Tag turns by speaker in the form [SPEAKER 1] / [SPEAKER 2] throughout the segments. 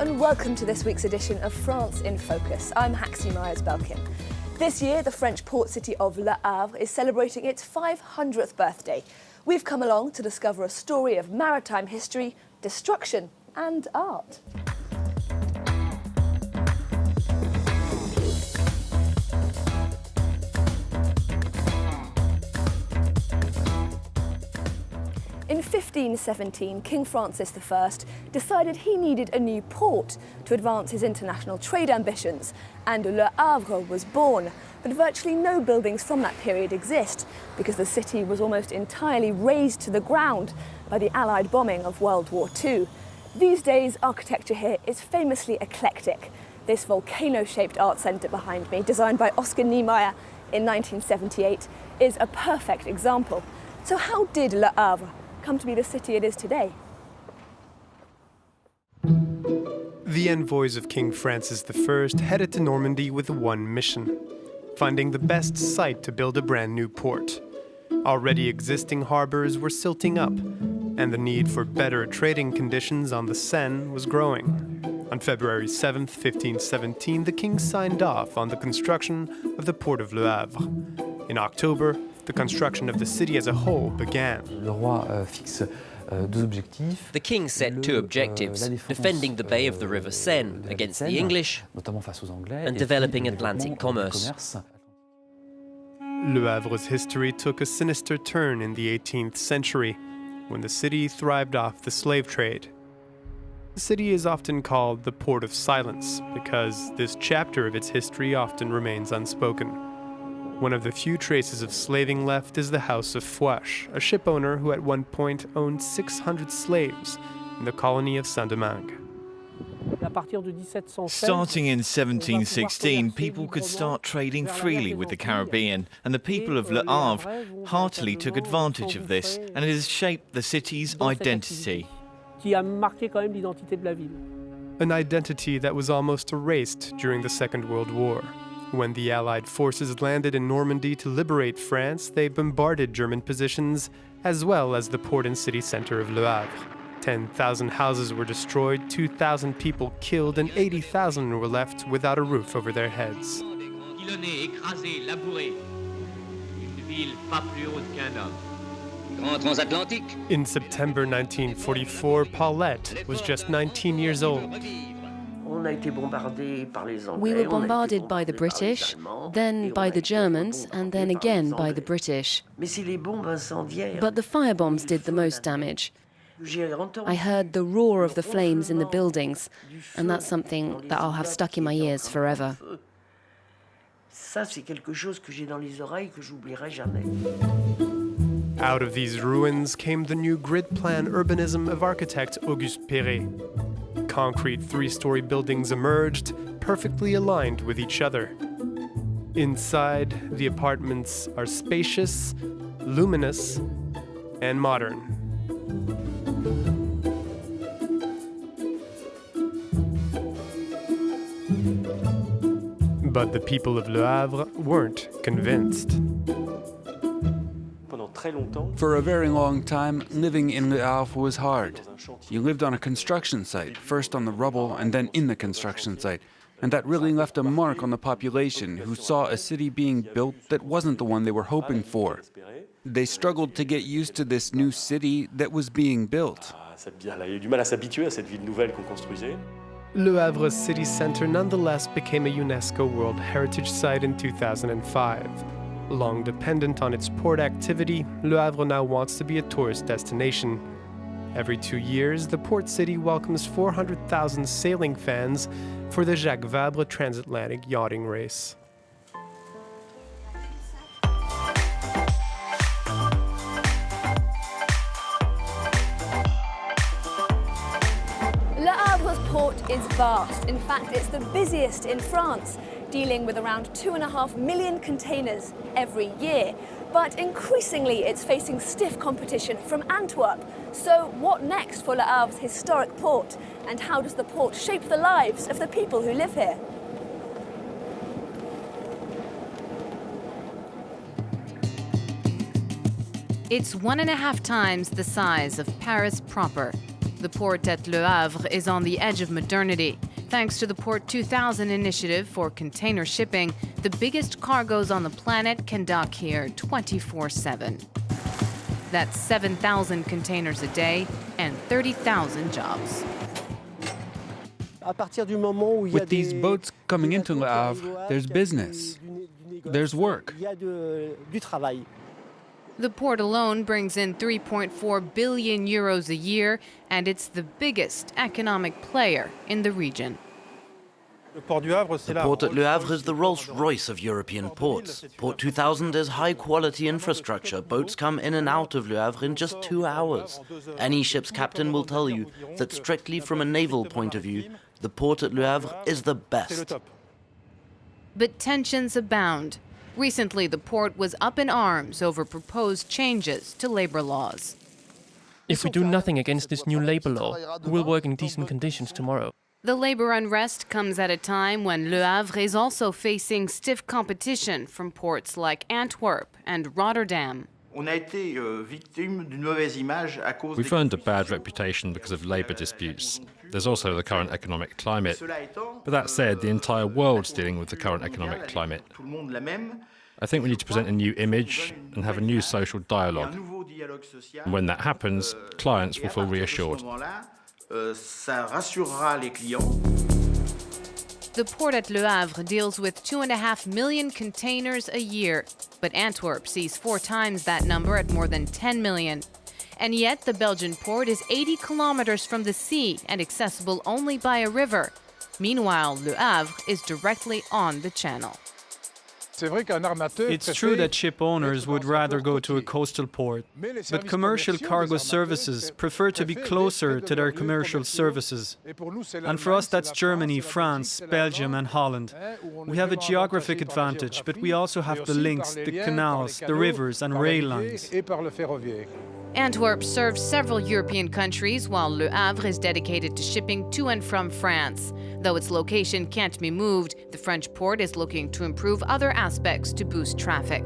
[SPEAKER 1] and welcome to this week's edition of France in Focus. I'm Haxie Myers-Belkin. This year, the French port city of Le Havre is celebrating its 500th birthday. We've come along to discover a story of maritime history, destruction and art. In 1517, King Francis I decided he needed a new port to advance his international trade ambitions, and Le Havre was born. But virtually no buildings from that period exist, because the city was almost entirely razed to the ground by the Allied bombing of World War II. These days, architecture here is famously eclectic. This volcano-shaped art centre behind me, designed by Oscar Niemeyer in 1978, is a perfect example. So how did Le Havre come to be the city it is today?
[SPEAKER 2] The envoys of King Francis I headed to Normandy with one mission: finding the best site to build a brand new port. Already existing harbors were silting up, and the need for better trading conditions on the Seine was growing. On February 7, 1517, the king signed off on the construction of the port of Le Havre. In October, the construction of the city as a whole began.
[SPEAKER 3] The king set two objectives: defending the bay of the River Seine against the English and developing Atlantic commerce.
[SPEAKER 2] Le Havre's history took a sinister turn in the 18th century, when the city thrived off the slave trade. The city is often called the Port of Silence because this chapter of its history often remains unspoken. One of the few traces of slaving left is the House of Fouache, a ship owner who at one point owned 600 slaves in the colony of Saint-Domingue.
[SPEAKER 4] Starting in 1716, people could start trading freely with the Caribbean, and the people of Le Havre heartily took advantage of this, and it has shaped the city's identity.
[SPEAKER 2] An identity that was almost erased during the Second World War. When the Allied forces landed in Normandy to liberate France, they bombarded German positions, as well as the port and city center of Le Havre. 10,000 houses were destroyed, 2,000 people killed, and 80,000 were left without a roof over their heads. In September 1944, Paulette was just 19 years old.
[SPEAKER 5] We were bombarded by the British, then by the Germans, and then again by the British. But the firebombs did the most damage. I heard the roar of the flames in the buildings, and that's something that I'll have stuck in my ears forever.
[SPEAKER 2] Out of these ruins came the new grid plan urbanism of architect Auguste Perret. Concrete three-story buildings emerged, perfectly aligned with each other. Inside, the apartments are spacious, luminous, and modern. But the people of Le Havre weren't convinced.
[SPEAKER 6] For a very long time, living in Le Havre was hard. You lived on a construction site, first on the rubble and then in the construction site. And that really left a mark on the population, who saw a city being built that wasn't the one they were hoping for. They struggled to get used to this new city that was being built.
[SPEAKER 2] Le Havre's city center nonetheless became a UNESCO World Heritage Site in 2005. Long dependent on its port activity, Le Havre now wants to be a tourist destination. Every 2 years, the port city welcomes 400,000 sailing fans for the Jacques Vabre transatlantic yachting race.
[SPEAKER 1] Le Havre's port is vast. In fact, it's the busiest in France, dealing with around 2.5 million containers every year. But increasingly, it's facing stiff competition from Antwerp. So what next for Le Havre's historic port? And how does the port shape the lives of the people who live here?
[SPEAKER 7] It's 1.5 times the size of Paris proper. The port at Le Havre is on the edge of modernity. Thanks to the Port 2000 initiative for container shipping, the biggest cargoes on the planet can dock here 24/7. That's 7,000 containers a day and 30,000 jobs.
[SPEAKER 6] With these boats coming into Le Havre, there's business, there's work.
[SPEAKER 7] The port alone brings in 3.4 billion euros a year, and it's the biggest economic player in the region.
[SPEAKER 8] The port at Le Havre is the Rolls-Royce of European ports. Port 2000 is high-quality infrastructure. Boats come in and out of Le Havre in just 2 hours. Any ship's captain will tell you that strictly from a naval point of view, the port at Le Havre is the best.
[SPEAKER 7] But tensions abound. Recently, the port was up in arms over proposed changes to labor laws.
[SPEAKER 9] If we do nothing against this new labor law, who will work in decent conditions tomorrow?
[SPEAKER 7] The labor unrest comes at a time when Le Havre is also facing stiff competition from ports like Antwerp and Rotterdam.
[SPEAKER 10] We've earned a bad reputation because of labour disputes. There's also the current economic climate. But that said, the entire world's dealing with the current economic climate. I think we need to present a new image and have a new social dialogue. And when that happens, clients will feel reassured.
[SPEAKER 7] The port at Le Havre deals with 2.5 million containers a year, but Antwerp sees 4 times that number at more than 10 million. And yet the Belgian port is 80 kilometers from the sea and accessible only by a river. Meanwhile, Le Havre is directly on the channel.
[SPEAKER 11] It's true that ship owners would rather go to a coastal port, but commercial cargo services prefer to be closer to their commercial services. And for us, that's Germany, France, Belgium and Holland. We have a geographic advantage, but we also have the links, the canals, the rivers and rail lines.
[SPEAKER 7] Antwerp serves several European countries, while Le Havre is dedicated to shipping to and from France. Though its location can't be moved, the French port is looking to improve other aspects to boost traffic.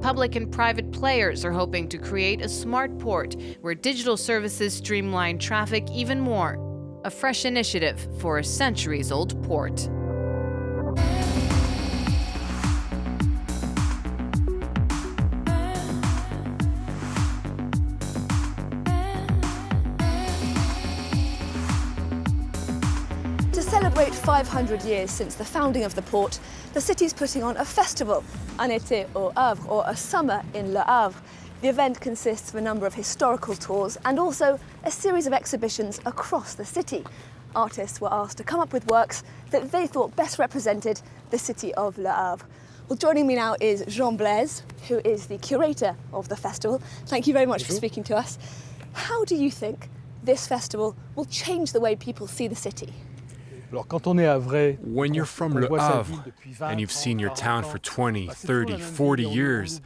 [SPEAKER 7] Public and private players are hoping to create a smart port where digital services streamline traffic even more. A fresh initiative for a centuries-old port.
[SPEAKER 1] To celebrate 500 years since the founding of the port, the city's putting on a festival, un été au Havre, or a summer in Le Havre. The event consists of a number of historical tours and also a series of exhibitions across the city. Artists were asked to come up with works that they thought best represented the city of Le Havre. Well, joining me now is Jean Blaise, who is the curator of the festival. Thank you very much for speaking to us. How do you think this festival will change the way people see the city?
[SPEAKER 12] When you're from Le Havre and you've seen your town for 20, 30, 40 years,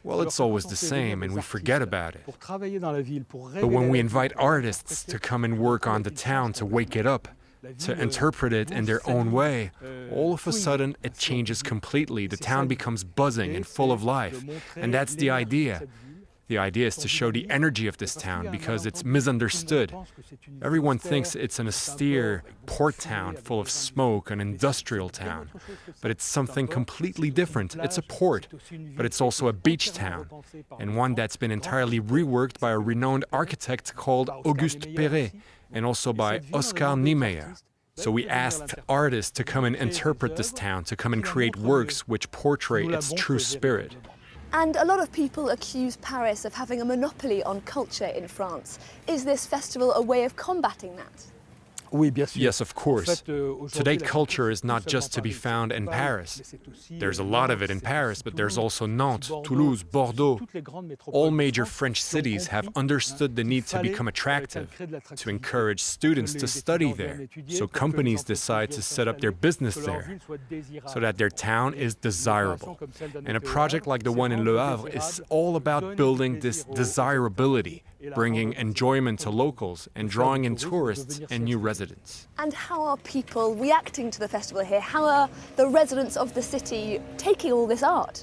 [SPEAKER 12] well, it's always the same and we forget about it. But when we invite artists to come and work on the town to wake it up, to interpret it in their own way, all of a sudden it changes completely. The town becomes buzzing and full of life. And that's the idea. The idea is to show the energy of this town because it's misunderstood. Everyone thinks it's an austere port town full of smoke, an industrial town. But it's something completely different. It's a port, but it's also a beach town, and one that's been entirely reworked by a renowned architect called Auguste Perret, and also by Oscar Niemeyer. So we asked artists to come and interpret this town, to come and create works which portray its true spirit.
[SPEAKER 1] And a lot of people accuse Paris of having a monopoly on culture in France. Is this festival a way of combating that?
[SPEAKER 12] Yes, of course. Today, culture is not just to be found in Paris. There's a lot of it in Paris, but there's also Nantes, Toulouse, Bordeaux. All major French cities have understood the need to become attractive, to encourage students to study there. So companies decide to set up their business there, so that their town is desirable. And a project like the one in Le Havre is all about building this desirability, bringing enjoyment to locals and drawing in tourists and new residents.
[SPEAKER 1] And how are people reacting to the festival here? How are the residents of the city taking all this art?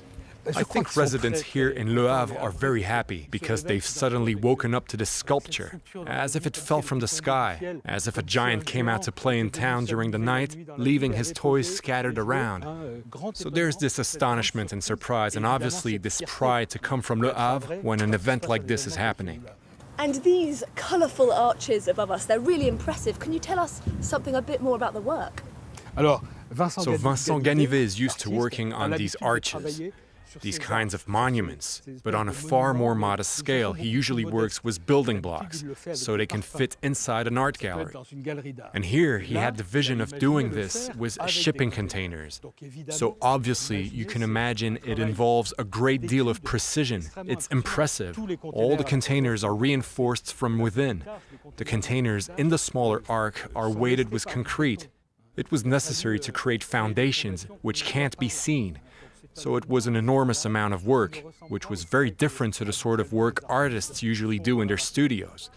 [SPEAKER 12] I think residents here in Le Havre are very happy because they've suddenly woken up to this sculpture, as if it fell from the sky, as if a giant came out to play in town during the night, leaving his toys scattered around. So there's this astonishment and surprise, and obviously this pride to come from Le Havre when an event like this is happening.
[SPEAKER 1] And these colourful arches above us, they're really impressive. Can you tell us something a bit more about the work?
[SPEAKER 12] So Vincent Ganivet is used to working on these arches, these kinds of monuments, but on a far more modest scale. He usually works with building blocks, so they can fit inside an art gallery. And here he had the vision of doing this with shipping containers. So obviously you can imagine it involves a great deal of precision. It's impressive. All the containers are reinforced from within. The containers in the smaller arc are weighted with concrete. It was necessary to create foundations which can't be seen. So it was an enormous amount of work, which was very different to the sort of work artists usually do in their studios.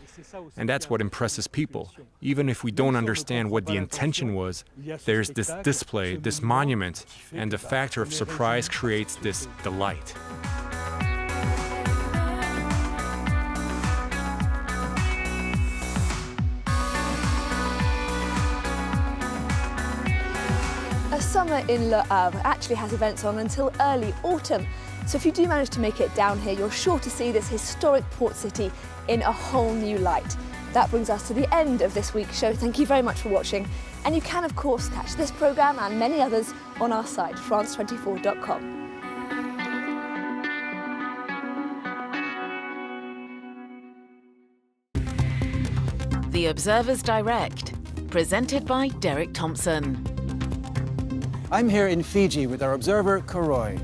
[SPEAKER 12] And that's what impresses people. Even if we don't understand what the intention was, there's this display, this monument, and the factor of surprise creates this delight.
[SPEAKER 1] Summer in Le Havre actually has events on until early autumn. So if you do manage to make it down here, you're sure to see this historic port city in a whole new light. That brings us to the end of this week's show. Thank you very much for watching. And you can, of course, catch this programme and many others on our site, france24.com.
[SPEAKER 13] The Observer's Direct, presented by Derek Thompson.
[SPEAKER 14] I'm here in Fiji with our observer, Koroi.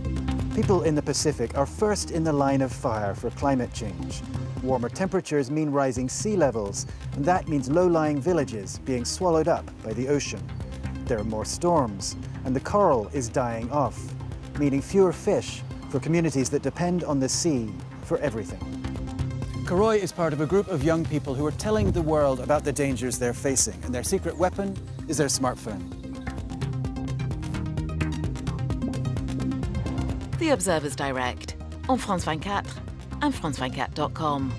[SPEAKER 14] People in the Pacific are first in the line of fire for climate change. Warmer temperatures mean rising sea levels, and that means low-lying villages being swallowed up by the ocean. There are more storms, and the coral is dying off, meaning fewer fish for communities that depend on the sea for everything. Koroi is part of a group of young people who are telling the world about the dangers they're facing, and their secret weapon is their smartphone.
[SPEAKER 13] The Observer's Direct on France 24 and France24.com.